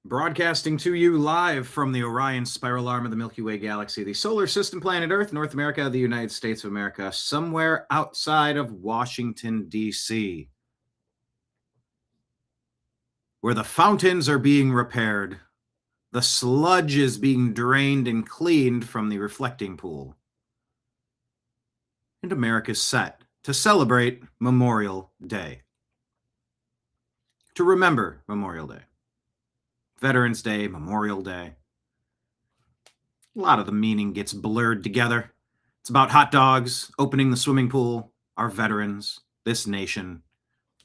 Broadcasting to you live from the Orion Spiral Arm of the Milky Way Galaxy, the solar system, planet Earth, North America, the United States of America, somewhere outside of Washington, D.C., where the fountains are being repaired, the sludge is being drained and cleaned from the reflecting pool, and America's set to celebrate Memorial Day. To remember Memorial Day. Veterans Day, Memorial Day. A lot of the meaning gets blurred together. It's about hot dogs, opening the swimming pool, our veterans, this nation,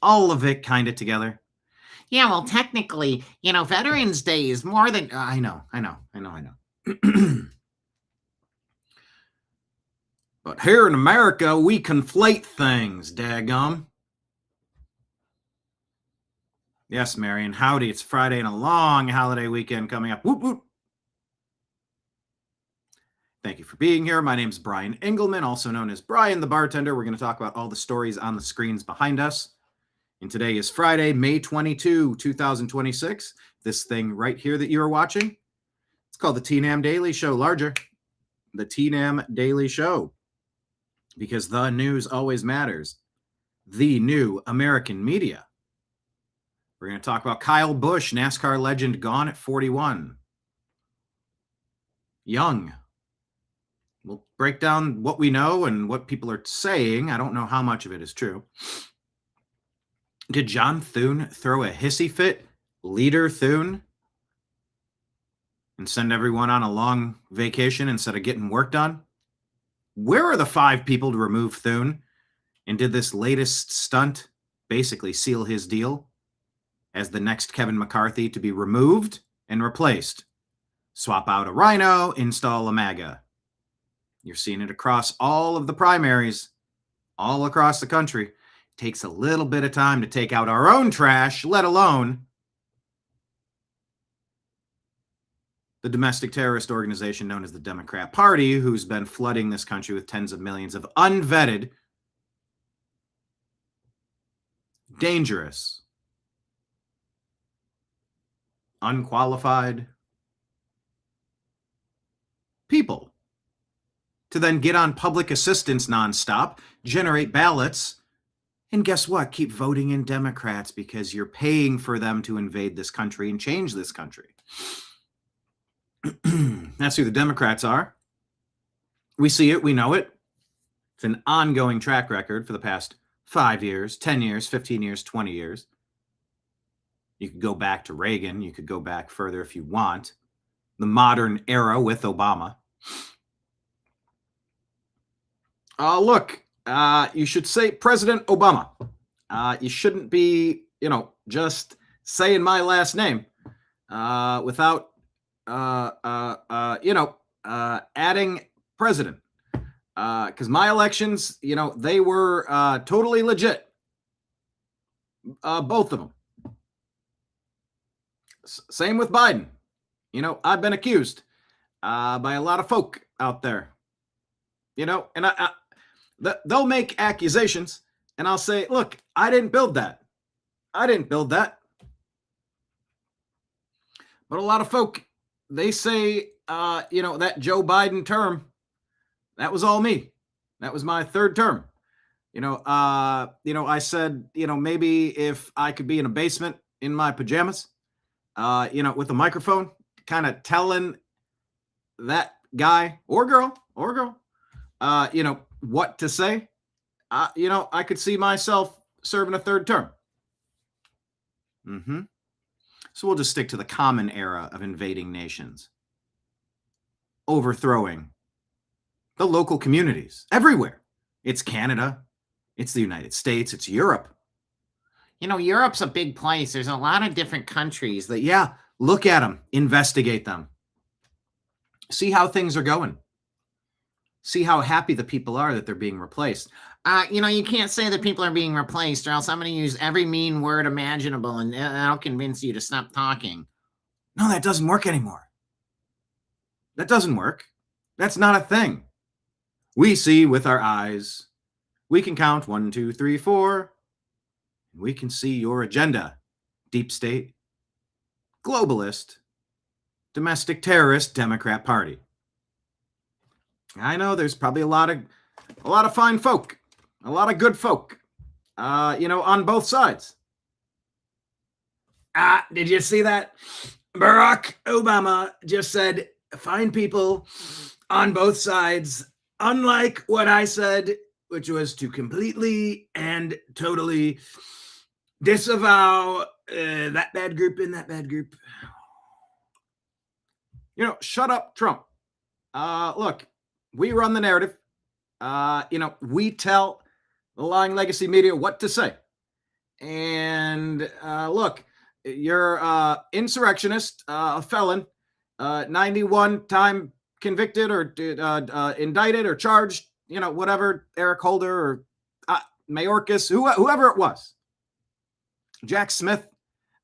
all of it kind of together. Yeah, well, technically, Veterans Day is more than... I know. But here in America, we conflate things, daggum. Yes, Marion, howdy. It's Friday and a long holiday weekend coming up. Whoop, whoop. Thank you for being here. My name is Brian Engelman, also known as Brian the Bartender. We're going to talk about all the stories on the screens behind us. And today is Friday, May 22, 2026. This thing right here that you are watching, it's called the TNAM Daily Show, larger. The TNAM Daily Show. Because the news always matters. The new American media. We're going to talk about Kyle Busch, NASCAR legend, gone at 41. Young. We'll break down what we know and what people are saying. I don't know how much of it is true. Did John Thune throw a hissy fit, Leader Thune, and send everyone on a long vacation instead of getting work done? Where are the 5 people to remove Thune? And did this latest stunt basically seal his deal as the next Kevin McCarthy to be removed and replaced? Swap out a rhino, install a MAGA. You're seeing it across all of the primaries, all across the country. It takes a little bit of time to take out our own trash, let alone the domestic terrorist organization known as the Democrat Party, who's been flooding this country with tens of millions of unvetted, dangerous, unqualified people to then get on public assistance nonstop, generate ballots, and guess what? Keep voting in Democrats because you're paying for them to invade this country and change this country. That's who the Democrats are. We see it. We know it. It's an ongoing track record for the past 5 years, 10 years, 15 years, 20 years. You could go back to Reagan. You could go back further if you want. The modern era with Obama. Look, you should say President Obama. You shouldn't be, just saying my last name without, adding president. Because my elections, they were totally legit. Both of them. Same with Biden. I've been accused by a lot of folk out there. And they'll make accusations, and I'll say, look, I didn't build that. But a lot of folk, they say, that Joe Biden term, that was all me. That was my 3rd term. I said, maybe if I could be in a basement in my pajamas, with a microphone, kind of telling that guy or girl, what to say, I could see myself serving a 3rd term. So we'll just stick to the common era of invading nations, overthrowing the local communities everywhere. It's Canada, it's the United States, it's Europe. Europe's a big place. There's a lot of different countries that, yeah, look at them, investigate them, see how things are going. See how happy the people are that they're being replaced. You can't say that people are being replaced, or else I'm going to use every mean word imaginable, and I'll convince you to stop talking. No, that doesn't work anymore. That doesn't work. That's not a thing. We see with our eyes. We can count 1, 2, 3, 4. We can see your agenda, deep state. globalist, domestic terrorist Democrat Party. I know there's probably a lot of fine folk, a lot of good folk, on both sides. Did you see that? Barack Obama just said, fine people on both sides, unlike what I said, which was to completely and totally disavow that bad group in that bad group. Shut up, Trump. Look, we run the narrative. We tell the lying legacy media what to say. And look, you're insurrectionist, a felon, 91 time convicted or indicted or charged, whatever, Eric Holder or Mayorkas, whoever it was. Jack Smith,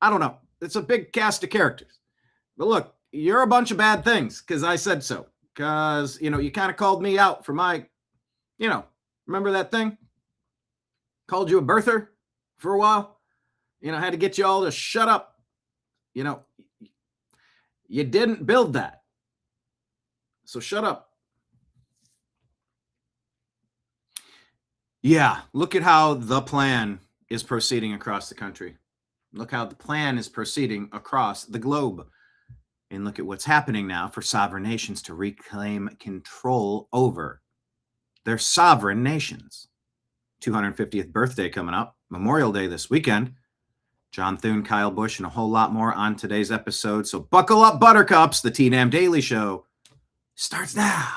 I don't know. It's a big cast of characters. But look, you're a bunch of bad things because I said so. Because, you kind of called me out for my, remember that thing? Called you a birther for a while. Had to get you all to shut up. You didn't build that. So shut up. Yeah, look at how the plan is proceeding across the country. Look how the plan is proceeding across the globe. And look at what's happening now for sovereign nations to reclaim control over their sovereign nations. 250th birthday coming up, Memorial Day this weekend. John Thune, Kyle Busch, and a whole lot more on today's episode. So buckle up, buttercups. The TNAM Daily Show starts now.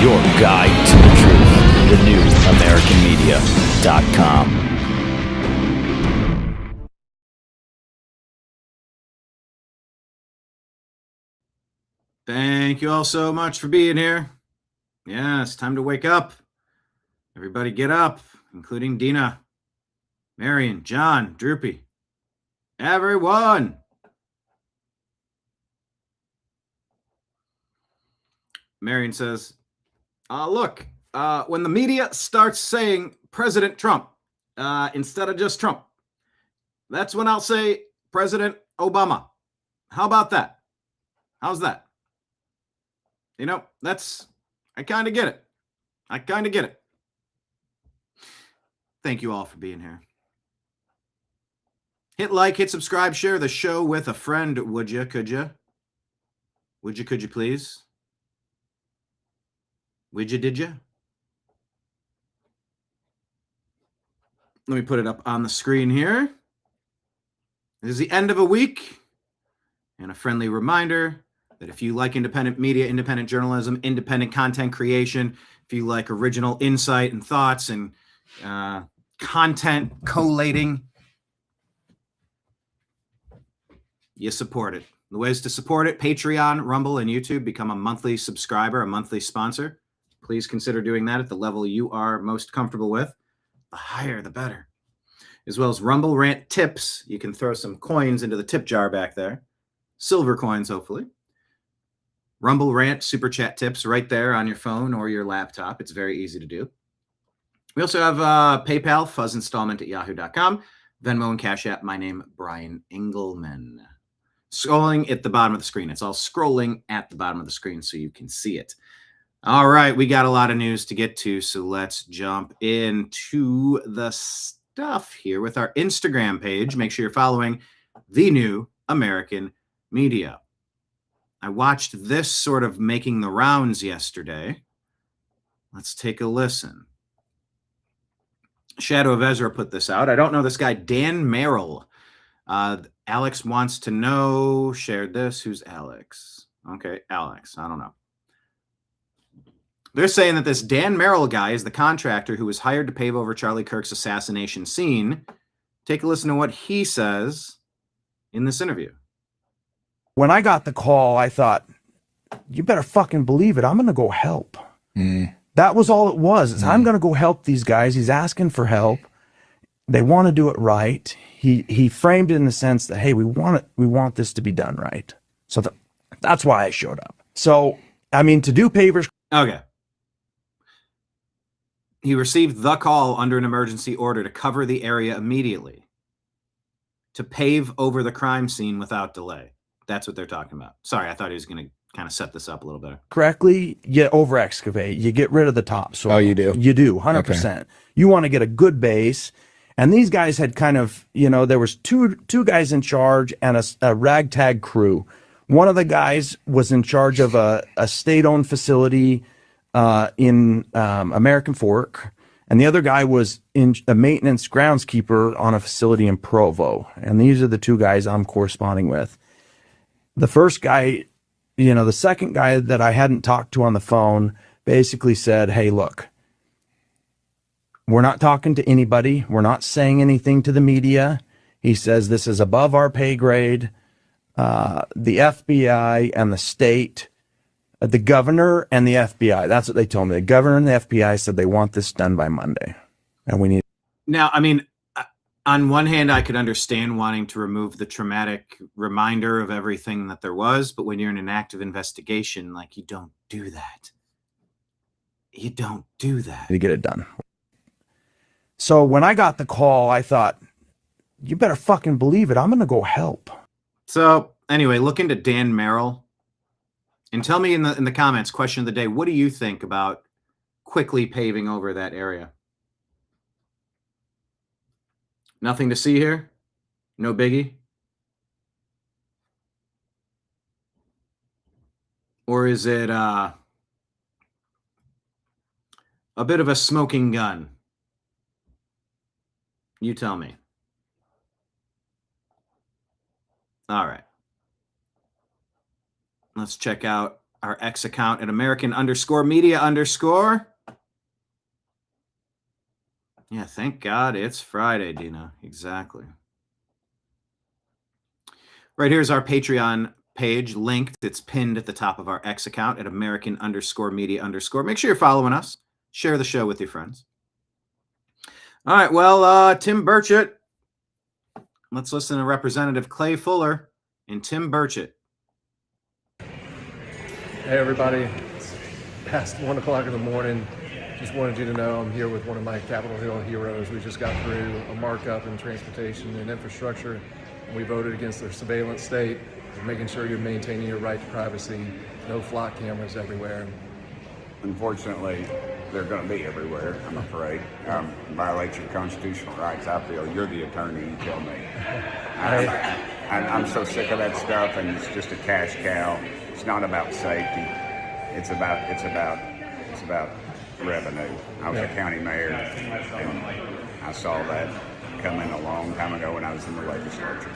Your guide to the truth, the new AmericanMedia.com. Thank you all so much for being here. Yeah, it's time to wake up. Everybody get up, including Dina, Marion, John, Droopy. Everyone. Marion says, look, when the media starts saying President Trump instead of just Trump, that's when I'll say President Obama. How about that? How's that? I kind of get it. Thank you all for being here. Hit like, hit subscribe, share the show with a friend, would you? Could you please? Did you? Let me put it up on the screen here. This is the end of a week. And a friendly reminder that if you like independent media, independent journalism, independent content creation, if you like original insight and thoughts and content collating, you support it. The ways to support it: Patreon, Rumble, and YouTube. Become a monthly subscriber, a monthly sponsor. Please consider doing that at the level you are most comfortable with. The higher, the better. As well as Rumble Rant tips. You can throw some coins into the tip jar back there. Silver coins, hopefully. Rumble Rant Super Chat tips right there on your phone or your laptop. It's very easy to do. We also have PayPal, fuzzinstallment@yahoo.com, Venmo and Cash App. My name, Brian Engelman. Scrolling at the bottom of the screen. It's all scrolling at the bottom of the screen so you can see it. All right, we got a lot of news to get to, so let's jump into the stuff here with our Instagram page. Make sure you're following The New American Media. I watched this sort of making the rounds yesterday. Let's take a listen. Shadow of Ezra put this out. I don't know this guy, Dan Merrill. Alex wants to know, shared this. Who's Alex? Okay, Alex. I don't know. They're saying that this Dan Merrill guy is the contractor who was hired to pave over Charlie Kirk's assassination scene. Take a listen to what he says in this interview. When I got the call, I thought, you better fucking believe it. I'm going to go help. That was all it was. I'm going to go help these guys. He's asking for help. They want to do it right. He framed it in the sense that, hey, we want this to be done right. So that's why I showed up. So, I mean, to do pavers. Okay. He received the call under an emergency order to cover the area immediately, to pave over the crime scene without delay. That's what they're talking about. Sorry, I thought he was going to kind of set this up a little better. Correctly, you over excavate, you get rid of the topsoil. Oh, you do? You do, 100%. Okay. You want to get a good base. And these guys had kind of, there was two guys in charge and a ragtag crew. One of the guys was in charge of a state-owned facility in American Fork, and the other guy was in a maintenance groundskeeper on a facility in Provo. And these are the two guys I'm corresponding with. The first guy, the second guy that I hadn't talked to on the phone basically said, hey, look, we're not talking to anybody. We're not saying anything to the media. He says this is above our pay grade. The FBI and the state, the governor and the FBI, that's what they told me. The governor and the FBI said they want this done by Monday. And we need. Now, I mean, on one hand, I could understand wanting to remove the traumatic reminder of everything that there was, but when you're in an active investigation, like, you don't do that. You don't do that. To get it done. So when I got the call, I thought, you better fucking believe it. I'm going to go help. So anyway, look into Dan Merrill and tell me in the comments, question of the day, what do you think about quickly paving over that area? Nothing to see here? No biggie? Or is it a bit of a smoking gun? You tell me. All right. Let's check out our X account at American_media_. Yeah, thank God it's Friday, Dina. Exactly. Right here's our Patreon page linked. It's pinned at the top of our X account at American_media_. Make sure you're following us. Share the show with your friends. All right, well, Tim Burchett. Let's listen to Representative Clay Fuller and Tim Burchett. Hey, everybody. It's past 1 o'clock in the morning. Just wanted you to know I'm here with one of my Capitol Hill heroes. We just got through a markup in transportation and infrastructure. And we voted against the surveillance state, making sure you're maintaining your right to privacy, no flock cameras everywhere. Unfortunately, they're going to be everywhere, I'm afraid. Violate your constitutional rights, I feel. You're the attorney, you tell me. I'm so sick of that stuff, and it's just a cash cow. It's not about safety. It's about revenue. I was a county mayor, and I saw that coming a long time ago when I was in the legislature.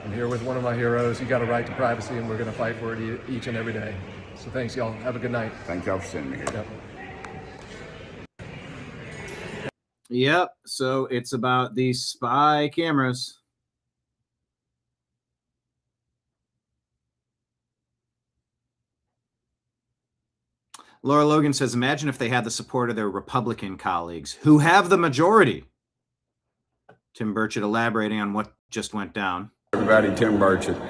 I'm here with one of my heroes. You got a right to privacy, and we're going to fight for it each and every day. So thanks, y'all. Have a good night. Thank y'all for sending me here. Yep. Yep. So it's about these spy cameras. Laura Logan says, imagine if they had the support of their Republican colleagues who have the majority. Tim Burchett elaborating on what just went down. Everybody, Tim Burchett.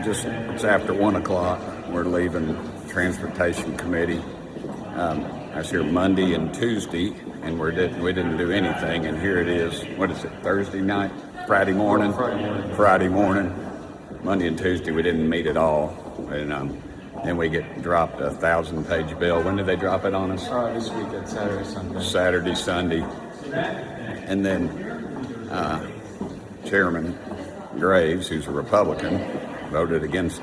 It's after 1 o'clock. We're leaving Transportation Committee. I was here Monday and Tuesday, and we didn't do anything. And here it is. What is it? Thursday night? Friday morning. Friday morning. Monday and Tuesday we didn't meet at all. And then we get dropped a 1,000-page bill. When did they drop it on us? This weekend, Saturday, Sunday. Saturday, Sunday. And then Chairman Graves, who's a Republican, voted against,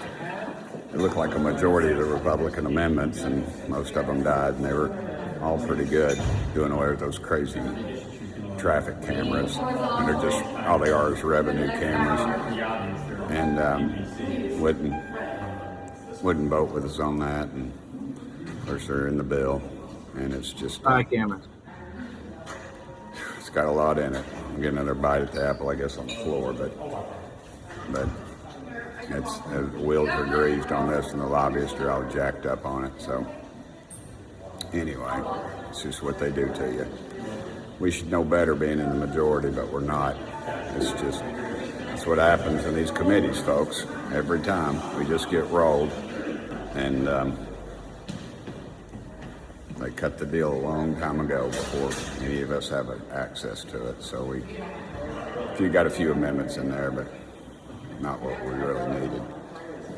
it looked like a majority of the Republican amendments, and most of them died, and they were all pretty good, doing away with those crazy traffic cameras. And they're just, all they are is revenue cameras. And wouldn't vote with us on that, and of course they're in the bill, and it's just cameras. It's got a lot in it. I'm getting another bite at the apple, I guess, on the floor, but it's the wheels are greased on this, and the lobbyists are all jacked up on it. So anyway, it's just what they do to you. We should know better being in the majority, but we're not. It's just, that's what happens in these committees, folks. Every time we just get rolled, and they cut the deal a long time ago before any of us have access to it. So you got a few amendments in there, but not what we really needed.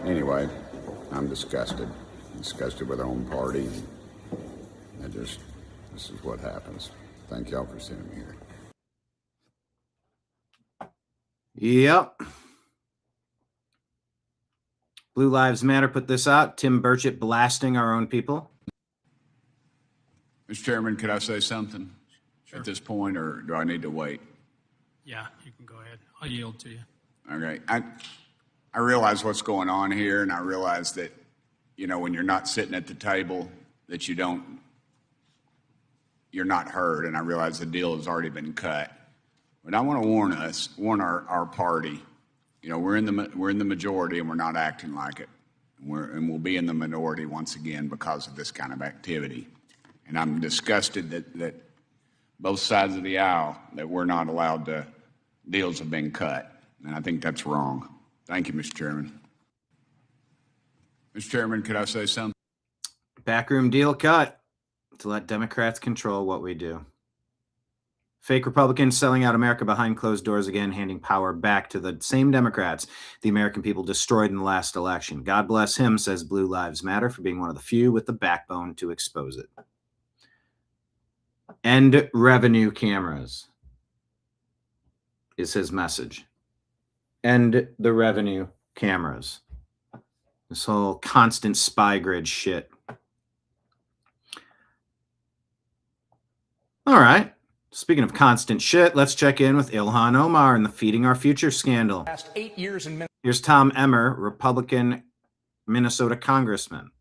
Anyway, I'm disgusted with our own party. This is what happens. Thank y'all for sending me here. Yep. Blue Lives Matter put this out. Tim Burchett blasting our own people. Mr. Chairman, could I say something at this point, or do I need to wait? Yeah, you can go ahead. I'll yield to you. Okay. I realize what's going on here, and I realize that, when you're not sitting at the table, that you're not heard, and I realize the deal has already been cut. But I want to warn our party. We're in the majority, and we're not acting like it. And we'll be in the minority once again because of this kind of activity. And I'm disgusted that both sides of the aisle, that we're not allowed to, deals have been cut. And I think that's wrong. Thank you, Mr. Chairman. Mr. Chairman, could I say something? Backroom deal cut to let Democrats control what we do. Fake Republicans selling out America behind closed doors again, handing power back to the same Democrats the American people destroyed in the last election. God bless him, says Blue Lives Matter, for being one of the few with the backbone to expose it. End revenue cameras is his message. End the revenue cameras. This whole constant spy grid shit. All right. Speaking of constant shit, let's check in with Ilhan Omar and the Feeding Our Future scandal. Last 8 years in Here's Tom Emmer, Republican Minnesota congressman.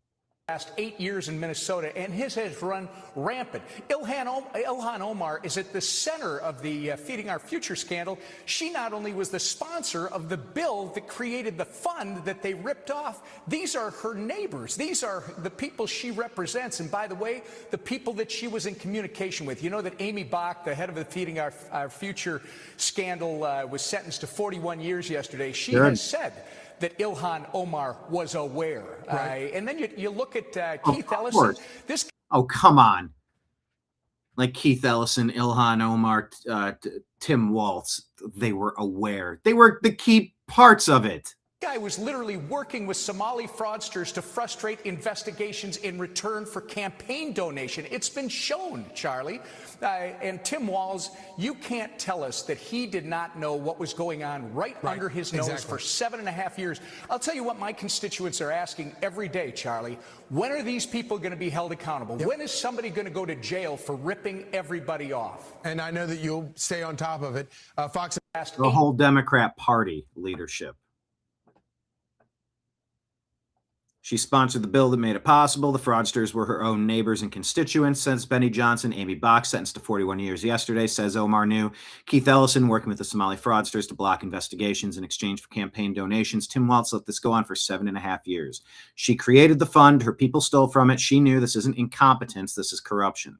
Last 8 years in Minnesota, and his has run rampant. Ilhan Omar is at the center of the Feeding Our Future scandal. She not only was the sponsor of the bill that created the fund that they ripped off, these are her neighbors. These are the people she represents. And by the way, the people that she was in communication with. You know that Amy Bach, the head of the Feeding Our Future scandal, was sentenced to 41 years yesterday. She has said that Ilhan Omar was aware. Right. And then you look at Keith Ellison. Oh, come on. Like Keith Ellison, Ilhan Omar, Tim Waltz, they were aware. They were the key parts of it. Guy was literally working with Somali fraudsters to frustrate investigations in return for campaign donation. It's been shown, Charlie. And Tim Walz, you can't tell us that he did not know what was going on right under his nose for 7.5 years. I'll tell you what my constituents are asking every day, Charlie. When are these people going to be held accountable? When is somebody going to go to jail for ripping everybody off? And I know that you'll stay on top of it. Fox asked the whole Democrat Party leadership. She sponsored the bill that made it possible. The fraudsters were her own neighbors and constituents, says Benny Johnson. Amy Bach, sentenced to 41 years yesterday, says Omar knew. Keith Ellison, working with the Somali fraudsters to block investigations in exchange for campaign donations. Tim Waltz let this go on for 7.5 years. She created the fund. Her people stole from it. She knew this isn't incompetence. This is corruption.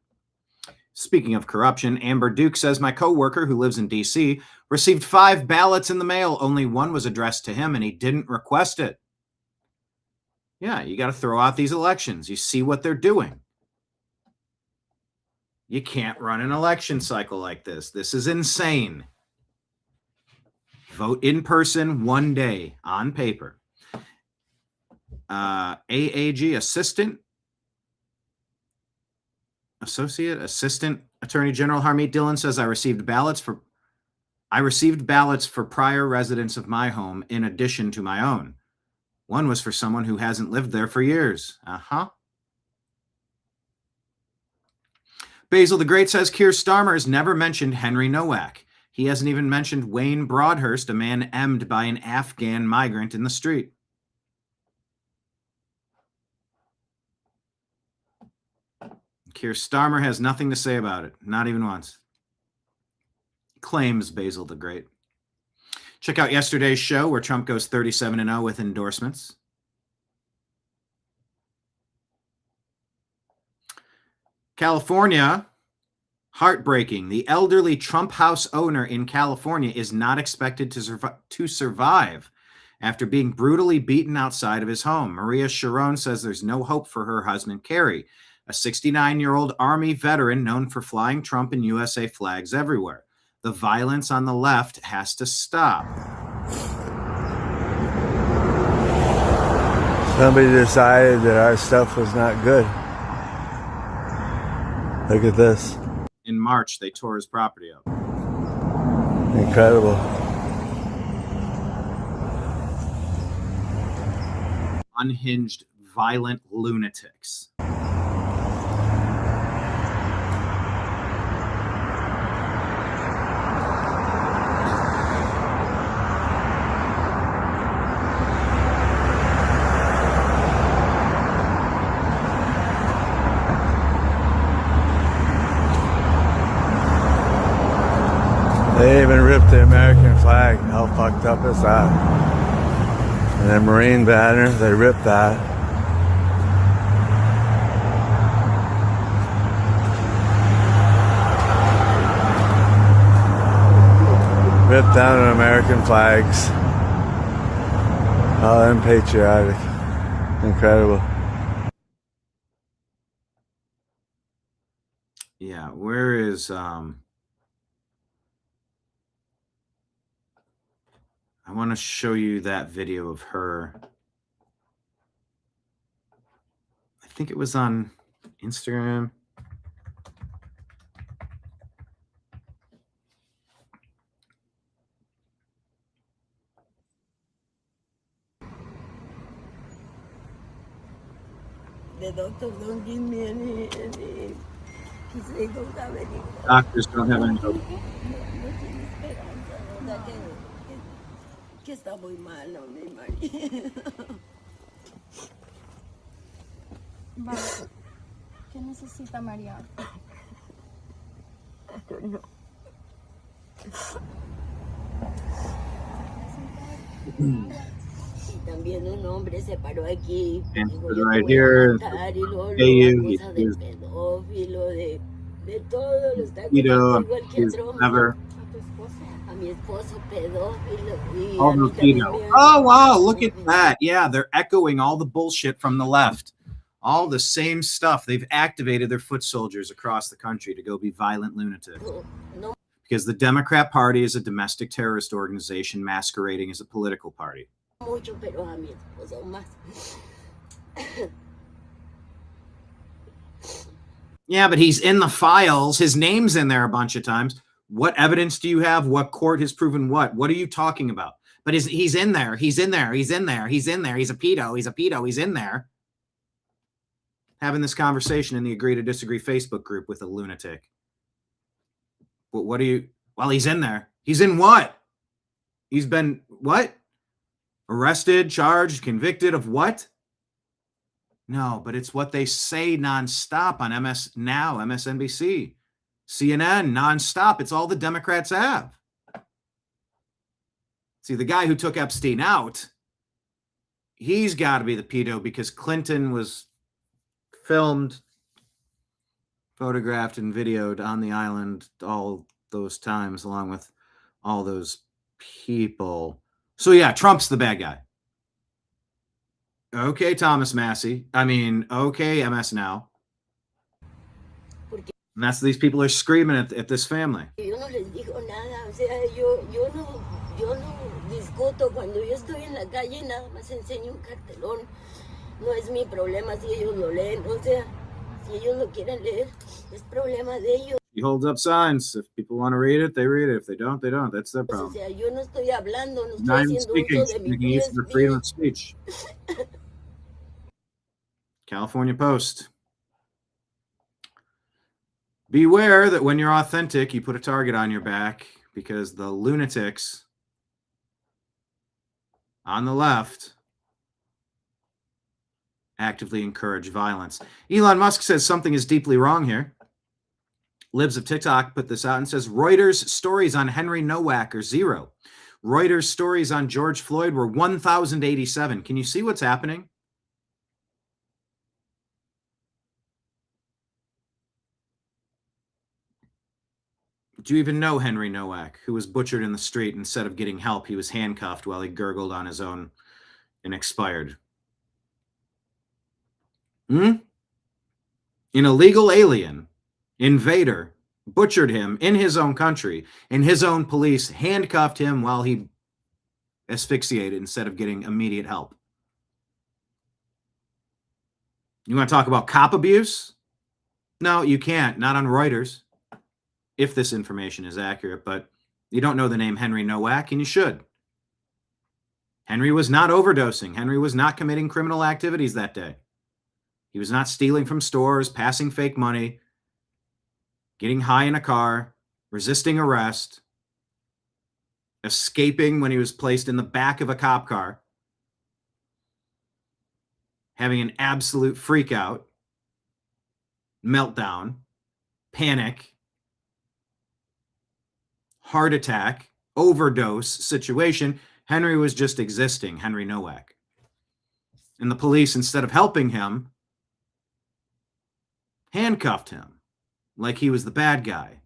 Speaking of corruption, Amber Duke says, my coworker who lives in D.C. received 5 ballots in the mail. Only one was addressed to him, and he didn't request it. Yeah, you got to throw out these elections. You see what they're doing. You can't run an election cycle like this. This is insane. Vote in person one day on paper. AAG Assistant Attorney General Harmeet Dillon says, I received ballots for prior residents of my home in addition to my own. One was for someone who hasn't lived there for years. Basil the Great says Keir Starmer has never mentioned Henry Nowak. He hasn't even mentioned Wayne Broadhurst, a man emmed by an Afghan migrant in the street. Keir Starmer has nothing to say about it, not even once. Claims Basil the Great. Check out yesterday's show where Trump goes 37-0 with endorsements. California, heartbreaking. The elderly Trump house owner in California is not expected to survive after being brutally beaten outside of his home. Maria Sharon says there's no hope for her husband, Kerry, a 69-year-old Army veteran known for flying Trump and USA flags everywhere. The violence on the left has to stop. Somebody decided that our stuff was not good. Look at this. In March, they tore his property up. Incredible. Unhinged, violent lunatics. They even ripped the American flag. How fucked up is that? And the Marine banner, they ripped that. Ripped down the American flags. How unpatriotic. Incredible. Yeah, where is I want to show you that video of her. I think it was on Instagram. The doctor don't give me any he said they don't have any. Doctors don't have any hope. Que está muy malo, mi marido. Vale. ¿Qué necesita María? No. Y también un hombre se paró aquí. Dijo, yo right te voy a here. matar, y luego He cosa de pedófilo, de todo, lo está you know, igual que Trump. never. A mi esposo pedófilo. Y All a mí those también pedo. me- Oh wow, look at that. Yeah, they're echoing all the bullshit from the left. All the same stuff. They've activated their foot soldiers across the country to go be violent lunatics. No, Because the Democrat Party is a domestic terrorist organization masquerading as a political party. mucho, pero a mi esposo más. Yeah, but he's in the files. His name's in there a bunch of times. What evidence do you have? What court has proven what? What are you talking about? But he's in there. He's in there. He's in there. He's in there. He's a pedo. He's a pedo. He's in there. Having this conversation in the Agree to Disagree Facebook group with a lunatic. But what do you... Well, he's in there. He's in what? He's been... What? Arrested, charged, convicted of what? No, but it's what they say nonstop on MS Now, MSNBC, CNN, nonstop. It's all the Democrats have. See, the guy who took Epstein out, he's got to be the pedo because Clinton was filmed, photographed, and videoed on the island all those times, along with all those people. So yeah, Trump's the bad guy. Okay, Thomas Massey. I mean, okay, MS Now. And that's these people are screaming at this family. Yo no les digo nada, o sea, yo no discuto. Cuando yo estoy en la calle nada más enseño un cartelón No es mi problema si ellos lo leen. O sea, si ellos lo quieren leer, es problema de ellos. He holds up signs. If people want to read it, they read it. If they don't, they don't. That's their O problem. sea, yo no estoy hablando, no estoy Not even haciendo speaking. uso de mi Making use of their freedom of speech. California Post. Beware that when you're authentic, you put a target on your back because the lunatics on the left actively encourage violence. Elon Musk says something is deeply wrong here. Libs of TikTok put this out and says Reuters stories on Henry Nowak are 0. Reuters stories on George Floyd were 1,087. Can you see what's happening? Do you even know Henry Nowak, who was butchered in the street? Instead of getting help, he was handcuffed while he gurgled on his own and expired. An illegal alien, invader, butchered him in his own country, and his own police handcuffed him while he asphyxiated instead of getting immediate help. You want to talk about cop abuse? No, you can't. Not on Reuters. If this information is accurate, but you don't know the name Henry Nowak, and you should. Henry was not overdosing. Henry was not committing criminal activities that day. He was not stealing from stores, passing fake money, getting high in a car, resisting arrest, escaping when he was placed in the back of a cop car, having an absolute freak out, meltdown, panic, heart attack, overdose situation. Henry was just existing, Henry Nowak. And the police, instead of helping him, handcuffed him like he was the bad guy.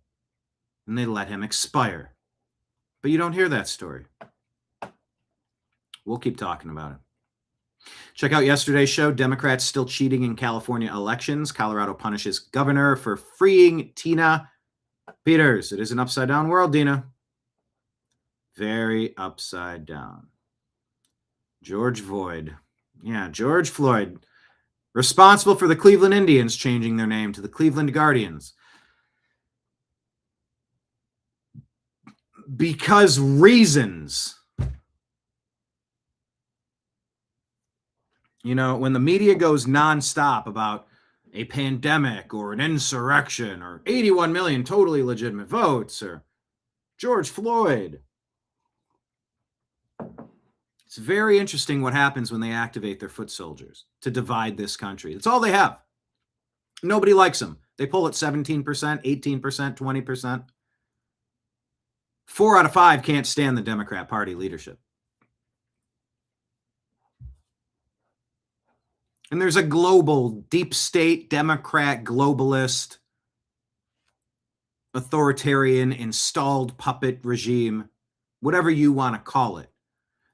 And they let him expire. But you don't hear that story. We'll keep talking about it. Check out yesterday's show, Democrats Still Cheating in California Elections. Colorado punishes governor for freeing Tina Peters. It is an upside down world, Dina. Very upside down. George Floyd. Yeah, George Floyd. Responsible for the Cleveland Indians changing their name to the Cleveland Guardians. Because reasons. You know, when the media goes nonstop about a pandemic or an insurrection or 81 million totally legitimate votes or George Floyd, it's very interesting what happens when they activate their foot soldiers to divide this country. That's all they have. Nobody likes them. They poll at 17%, 18%, 20%. 4 out of 5 can't stand the Democrat Party leadership. And there's a global, deep state, Democrat, globalist, authoritarian, installed puppet regime, whatever you want to call it.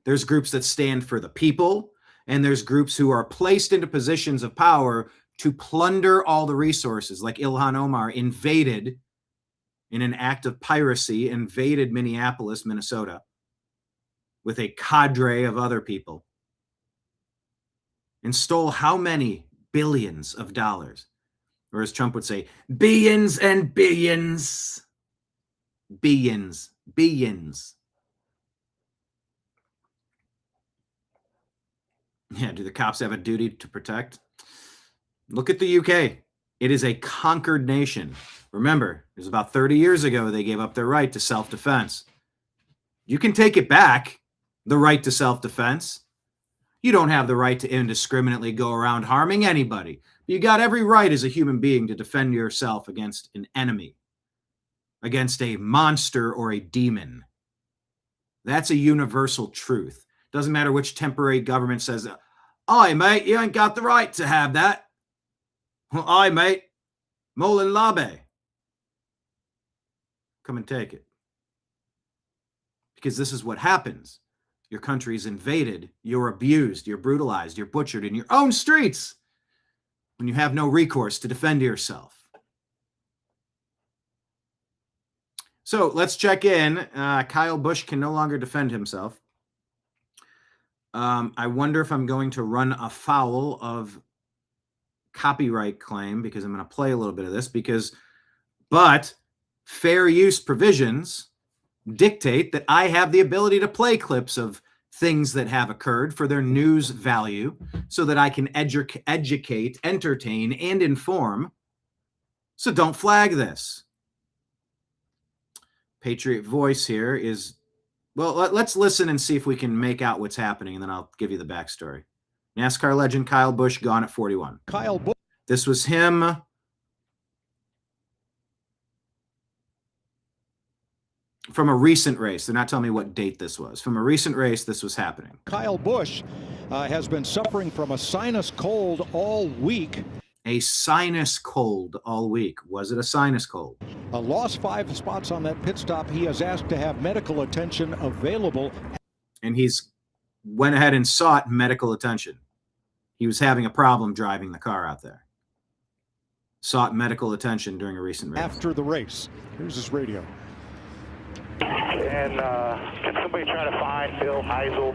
There's groups that stand for the people, and there's groups who are placed into positions of power to plunder all the resources, like Ilhan Omar invaded, in an act of piracy, invaded Minneapolis, Minnesota, with a cadre of other people, and stole how many billions of dollars? Or as Trump would say, billions and billions. Billions. Billions. Yeah, do the cops have a duty to protect? Look at the UK. It is a conquered nation. Remember, it was about 30 years ago they gave up their right to self-defense. You can take it back, the right to self-defense. You don't have the right to indiscriminately go around harming anybody. You got every right as a human being to defend yourself against an enemy, against a monster or a demon. That's a universal truth. Doesn't matter which temporary government says, "Aye, mate, you ain't got the right to have that." Well, aye, mate, Molin Labe. Come and take it. Because this is what happens. Your country's invaded, you're abused, you're brutalized, you're butchered in your own streets when you have no recourse to defend yourself. So let's check in. Kyle Busch can no longer defend himself. I wonder if I'm going to run afoul of copyright claim because I'm going to play a little bit of this but fair use provisions dictate that I have the ability to play clips of things that have occurred for their news value so that I can educate, entertain, and inform. So don't flag this. Patriot Voice here is, well, let's listen and see if we can make out what's happening, and then I'll give you the backstory. NASCAR legend Kyle Busch gone at 41. Kyle Busch. This was him from a recent race. They're not telling me what date this was. From a recent race, this was happening. Kyle Busch has been suffering from a sinus cold all week. A sinus cold all week. Was it a sinus cold? Lost 5 spots on that pit stop. He has asked to have medical attention available. And he's went ahead and sought medical attention. He was having a problem driving the car out there. Sought medical attention during a recent race. After the race. Here's his radio. And can somebody try to find Bill Heisel?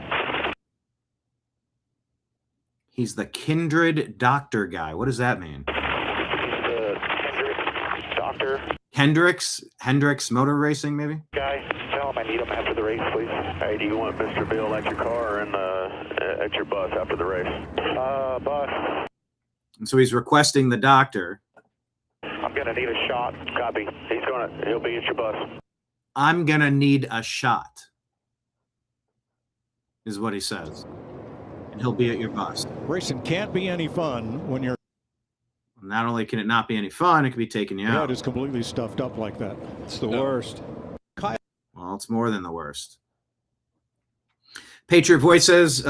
He's the Kindred Doctor guy. What does that mean? He's the Hendricks Doctor Hendricks Motor Racing, maybe? guy. Tell him I need him after the race, please. Hey, do you want Mr. Bill at your car and at your bus after the race? Bus. And so he's requesting the doctor. I'm gonna need a shot. Copy. He'll be at your bus. I'm gonna need a shot, is what he says. And he'll be at your bus. Racing can't be any fun when you're... Not only can it not be any fun, it could be taking you out. Yeah, it is completely stuffed up like that. It's the worst. Well, it's more than the worst. Patriot Voice says,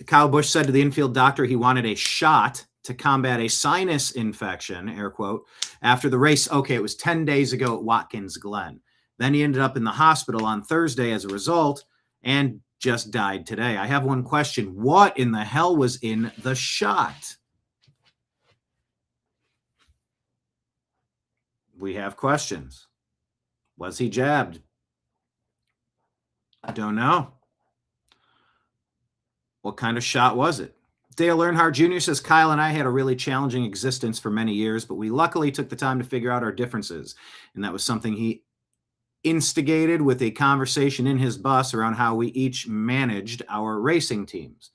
Kyle Busch said to the infield doctor he wanted a shot to combat a sinus infection, air quote, after the race. Okay, it was 10 days ago at Watkins Glen. Then he ended up in the hospital on Thursday as a result and just died today. I have one question. What in the hell was in the shot? We have questions. Was he jabbed? I don't know. What kind of shot was it? Dale Earnhardt Jr. says, Kyle and I had a really challenging existence for many years, but we luckily took the time to figure out our differences. And that was something he instigated with a conversation in his bus around how we each managed our racing teams.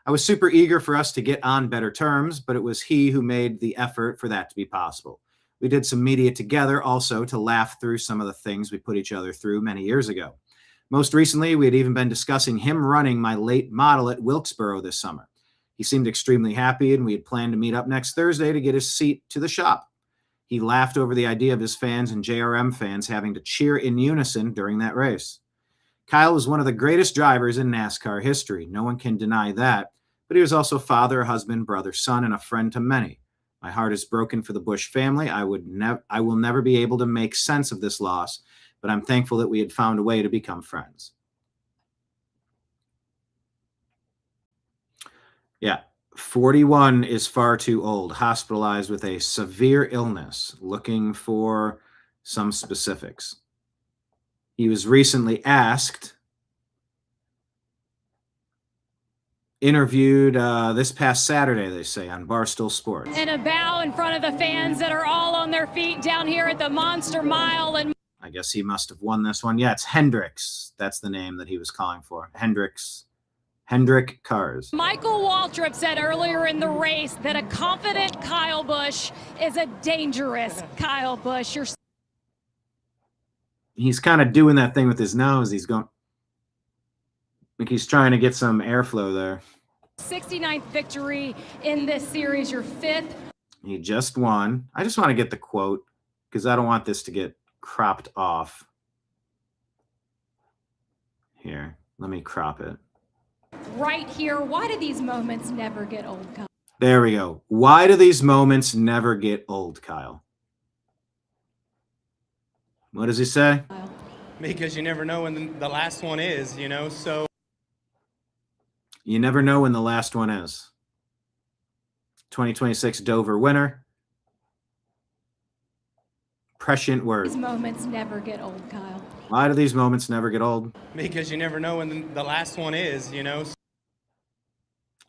I was super eager for us to get on better terms, but it was he who made the effort for that to be possible. We did some media together also to laugh through some of the things we put each other through many years ago. Most recently, we had even been discussing him running my late model at Wilkesboro this summer. He seemed extremely happy, and we had planned to meet up next Thursday to get his seat to the shop. He laughed over the idea of his fans and JRM fans having to cheer in unison during that race. Kyle was one of the greatest drivers in NASCAR history. No one can deny that, but he was also father, husband, brother, son, and a friend to many. My heart is broken for the Busch family. I will never be able to make sense of this loss, but I'm thankful that we had found a way to become friends. Yeah, 41 is far too old, hospitalized with a severe illness, looking for some specifics. He was recently interviewed this past Saturday, they say, on Barstool Sports. And a bow in front of the fans that are all on their feet down here at the Monster Mile. And I guess he must have won this one. Yeah, it's Hendricks. That's the name that he was calling for. Hendrick Cars. Michael Waltrip said earlier in the race that a confident Kyle Busch is a dangerous Kyle Busch. He's kind of doing that thing with his nose. He's going, like he's trying to get some airflow there. 69th victory in this series, your 5th. He just won. I just want to get the quote because I don't want this to get cropped off. Here, let me crop it. Right here. Why do these moments never get old, Kyle? There we go. Why do these moments never get old, Kyle? What does he say? Because you never know when the last one is, you know, so. You never know when the last one is. 2026 Dover winner. Prescient word. These moments never get old, Kyle. Why do these moments never get old? Because you never know when the last one is, you know.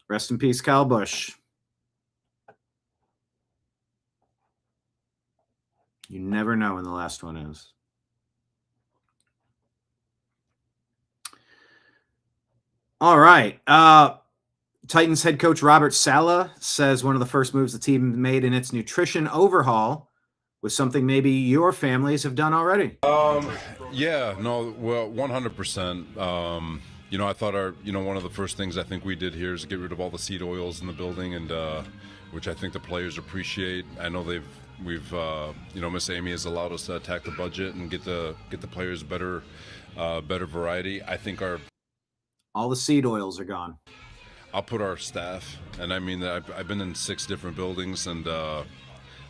Rest in peace, Kyle Busch. You never know when the last one is. All right. Titans head coach Robert Saleh says one of the first moves the team made in its nutrition overhaul was something maybe your families have done already. Yeah, no, well, 100%. I thought one of the first things I think we did here is get rid of all the seed oils in the building, and which I think the players appreciate. I know we've Miss Amy has allowed us to attack the budget and get the players better variety. I think all the seed oils are gone. I'll put our staff, and I mean I've been in 6 different buildings, and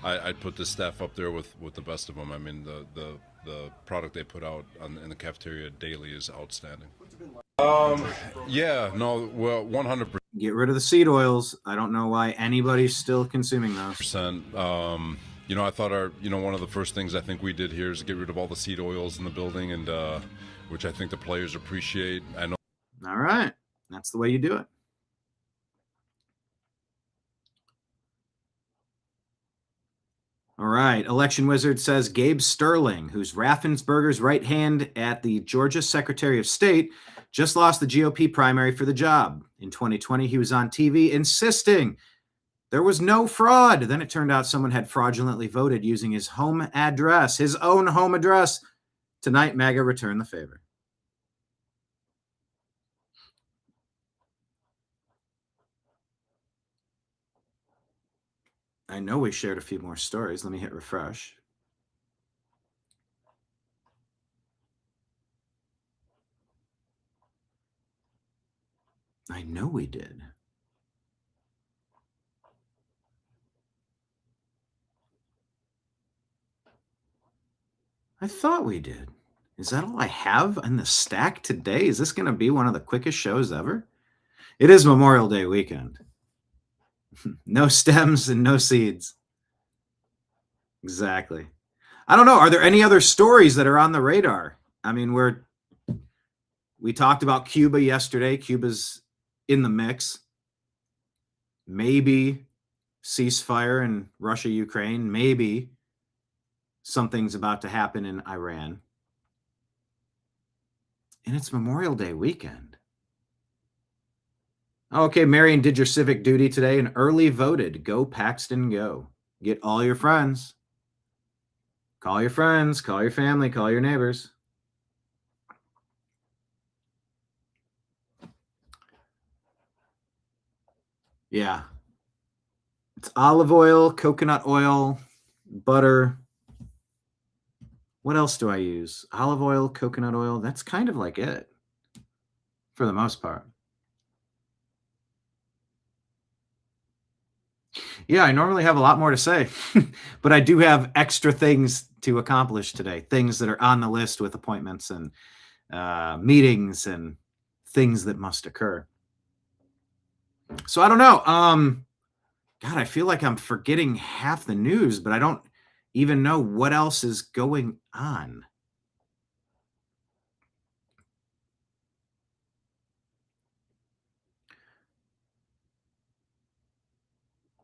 I'd put the staff up there with the best of them. I mean the product they put out in the cafeteria daily is outstanding. Yeah, no, well, 100%. Get rid of the seed oils. I don't know why anybody's still consuming those. I thought one of the first things I think we did here is get rid of all the seed oils in the building, and which I think the players appreciate. I know. All right, that's the way you do it. All right, Election Wizard says Gabe Sterling, who's Raffensperger's right hand at the Georgia Secretary of State, just lost the GOP primary for the job. In 2020, he was on TV insisting there was no fraud. Then it turned out someone had fraudulently voted using his home address, his own home address. Tonight, MAGA returned the favor. I know we shared a few more stories. Let me hit refresh. I know we did. I thought we did. Is that all I have in the stack today? Is this going to be one of the quickest shows ever? It is Memorial Day weekend. No stems and no seeds. Exactly. I don't know. Are there any other stories that are on the radar? I mean, we talked about Cuba yesterday. Cuba's in the mix. Maybe ceasefire in Russia, Ukraine. Maybe something's about to happen in Iran. And it's Memorial Day weekend. Okay, Marion did your civic duty today and early voted. Go Paxton, go. Get all your friends. Call your friends, call your family, call your neighbors. Yeah. It's olive oil, coconut oil, butter. What else do I use? Olive oil, coconut oil. That's kind of like it for the most part. Yeah, I normally have a lot more to say, but I do have extra things to accomplish today, things that are on the list with appointments and meetings and things that must occur. So I don't know. God, I feel like I'm forgetting half the news, but I don't even know what else is going on.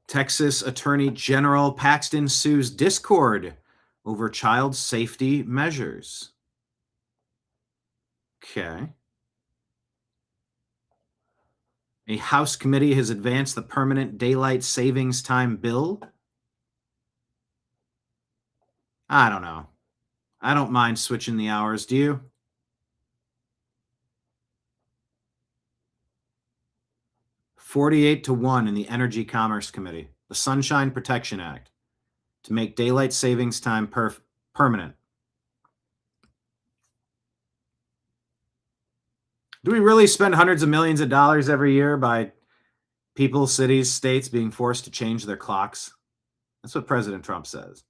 Texas Attorney General Paxton sues Discord over child safety measures. Okay. A House committee has advanced the permanent daylight savings time bill. I don't know. I don't mind switching the hours. Do you? $48-1 in the Energy Commerce Committee, the Sunshine Protection Act, to make daylight savings time permanent. Do we really spend hundreds of millions of dollars every year by people, cities, states being forced to change their clocks? That's what President Trump says.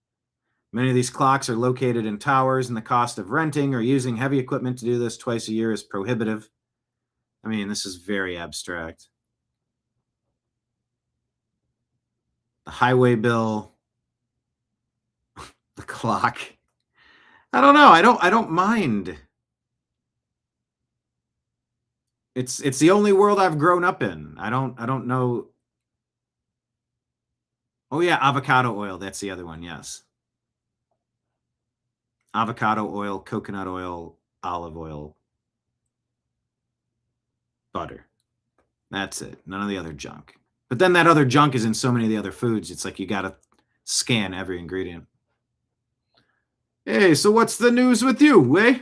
Many of these clocks are located in towers, and the cost of renting or using heavy equipment to do this twice a year is prohibitive. I mean, this is very abstract. The highway bill, the clock. I don't know. I don't mind It's the only world I've grown up in. I don't know. Oh yeah, avocado oil. That's the other one. Yes. Avocado oil, coconut oil, olive oil, butter. That's it. None of the other junk. But then that other junk is in so many of the other foods. It's like you got to scan every ingredient. Hey, so what's the news with you, eh?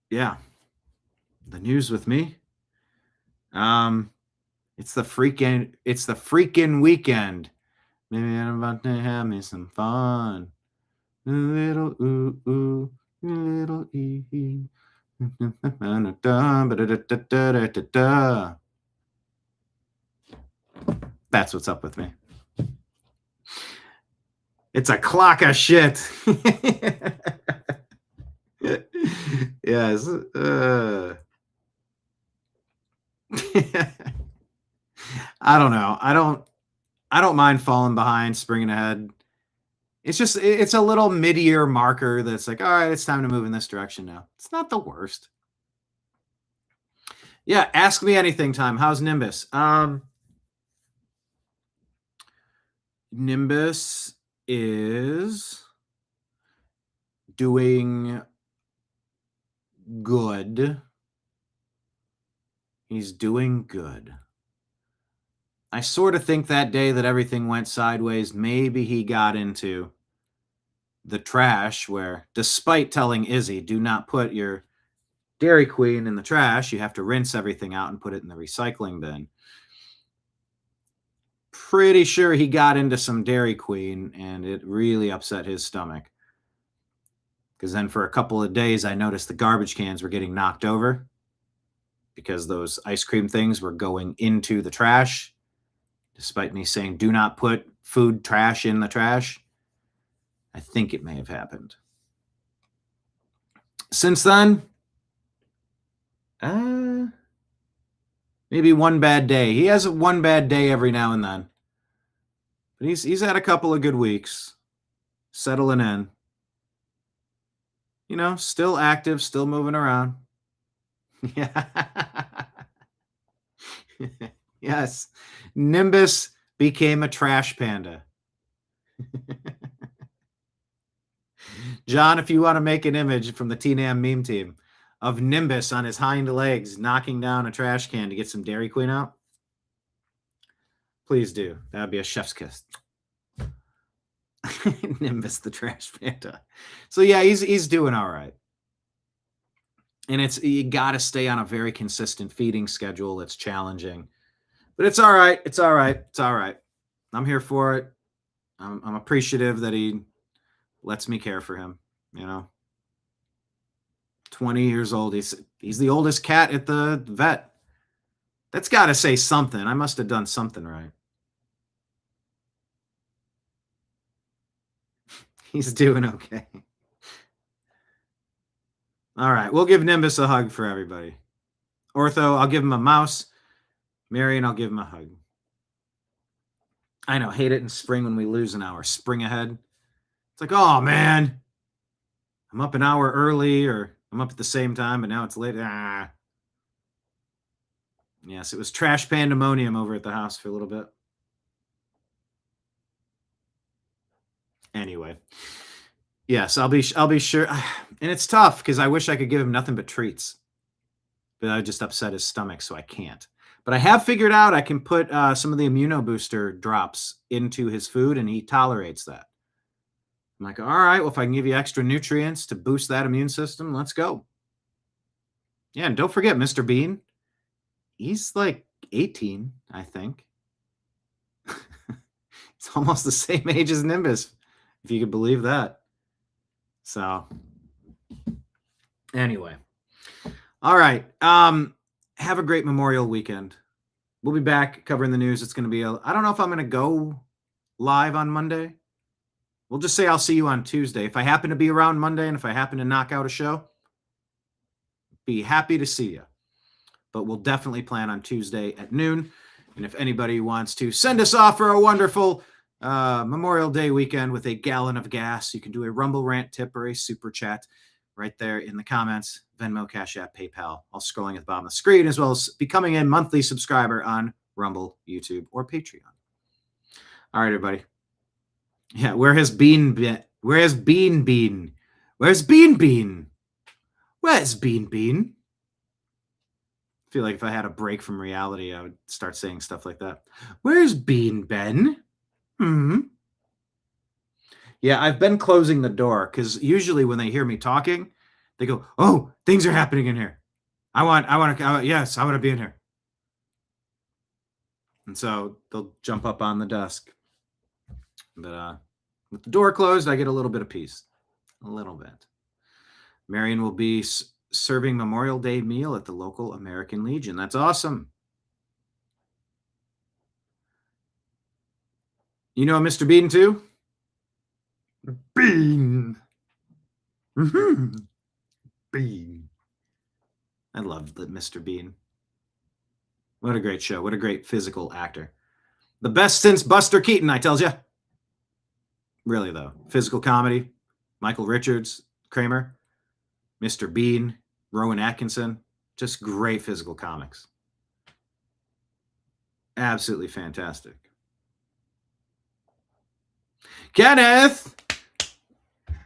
Yeah. The news with me. It's the freaking weekend. Maybe I'm about to have me some fun. A little ooh, a little ee. That's what's up with me. It's a clock of shit. Yes. I don't know. I don't mind falling behind, springing ahead. It's a little mid-year marker that's like, all right, it's time to move in this direction now. It's not the worst. Yeah, ask me anything time. How's Nimbus? Nimbus is doing good. He's doing good. I sort of think that day that everything went sideways, maybe he got into the trash where, despite telling Izzy, do not put your Dairy Queen in the trash, you have to rinse everything out and put it in the recycling bin. Pretty sure he got into some Dairy Queen and it really upset his stomach. Because then for a couple of days, I noticed the garbage cans were getting knocked over because those ice cream things were going into the trash. Despite me saying, do not put food trash in the trash. I think it may have happened. Since then, maybe one bad day. He has one bad day every now and then. But he's had a couple of good weeks. Settling in. You know, still active, still moving around. Yeah. Yes. Nimbus became a trash panda. John, if you want to make an image from the TNAM meme team of Nimbus on his hind legs knocking down a trash can to get some Dairy Queen out, please do. That would be a chef's kiss. Nimbus the trash panda. So yeah, he's doing all right. And you got to stay on a very consistent feeding schedule. It's challenging. But it's all right. It's all right. It's all right. I'm here for it. I'm appreciative that he lets me care for him. You know, 20 years old. He's the oldest cat at the vet. That's got to say something. I must have done something right. He's doing okay. All right. We'll give Nimbus a hug for everybody. Ortho, I'll give him a mouse. Marion, I'll give him a hug. I know, hate it in spring when we lose an hour. Spring ahead. It's like, oh, man. I'm up an hour early, or I'm up at the same time, but now it's late. Yes, it was trash pandemonium over at the house for a little bit. Anyway. Yes, I'll be sure. And it's tough because I wish I could give him nothing but treats. But I would just upset his stomach, so I can't. But I have figured out I can put some of the immunobooster drops into his food, and he tolerates that. I'm like, all right, well, if I can give you extra nutrients to boost that immune system, let's go. Yeah, and don't forget, Mr. Bean, he's like 18, I think. He's almost the same age as Nimbus, if you could believe that. So, anyway. All right. Have a great Memorial weekend. We'll be back covering the news. It's going to be I don't know if I'm going to go live on Monday. We'll just say I'll see you on Tuesday. If I happen to be around Monday and if I happen to knock out a show, be happy to see you. But we'll definitely plan on Tuesday at noon. And if anybody wants to send us off for a wonderful Memorial Day weekend with a gallon of gas, you can do a Rumble Rant tip or a super chat right there in the comments. Venmo, Cash App, PayPal, all scrolling at the bottom of the screen, as well as becoming a monthly subscriber on Rumble, YouTube, or Patreon. All right, everybody. Yeah, where has Bean been? Where has Bean been? Where's Bean been? Where's Bean been? I feel like if I had a break from reality, I would start saying stuff like that. Where's Bean been? Yeah, I've been closing the door because usually when they hear me talking, they go, "Oh, things are happening in here. I want to be in here." And so they'll jump up on the desk. But with the door closed, I get a little bit of peace. A little bit. Marion will be serving Memorial Day meal at the local American Legion. That's awesome. You know Mr. Bean too? Bean. Bean. I love the Mr. Bean. What a great show. What a great physical actor. The best since Buster Keaton, I tells you. Really, though. Physical comedy. Michael Richards, Kramer, Mr. Bean, Rowan Atkinson. Just great physical comics. Absolutely fantastic. Kenneth!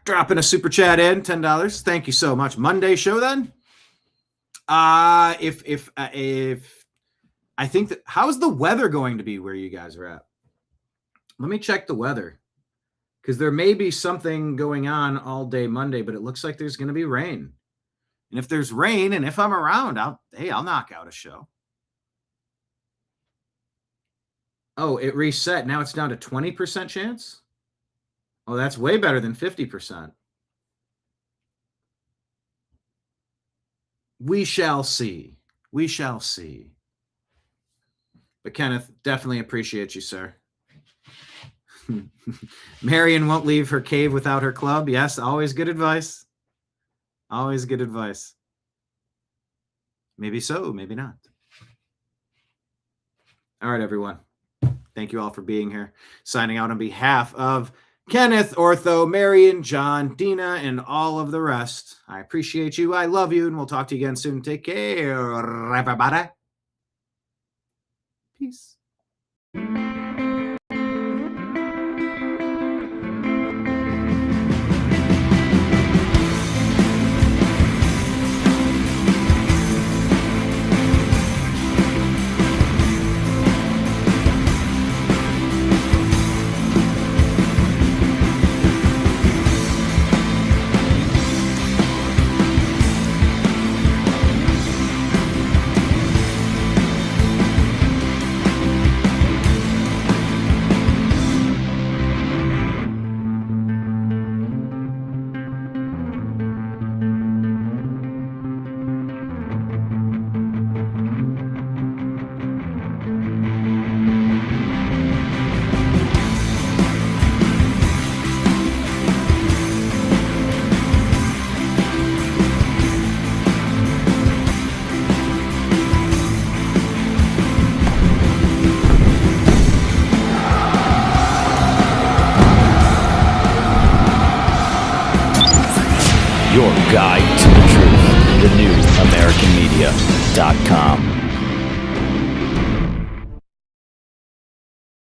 Dropping a super chat in, $10. Thank you so much. Monday show then? If I think that, how's the weather going to be where you guys are at? Let me check the weather, because there may be something going on all day Monday, but it looks like there's going to be rain. And if there's rain, and if I'm around, I'll knock out a show. Oh, it reset. Now it's down to 20% chance. Oh, that's way better than 50%. We shall see. We shall see. But Kenneth, definitely appreciate you, sir. Marion won't leave her cave without her club. Yes, always good advice. Always good advice. Maybe so, maybe not. All right, everyone. Thank you all for being here. Signing out on behalf of Kenneth, Ortho, Marion, John, Dina, and all of the rest. I appreciate you. I love you, and we'll talk to you again soon. Take care, everybody. Peace. Your guide to the truth. TheNewAmericanMedia.com.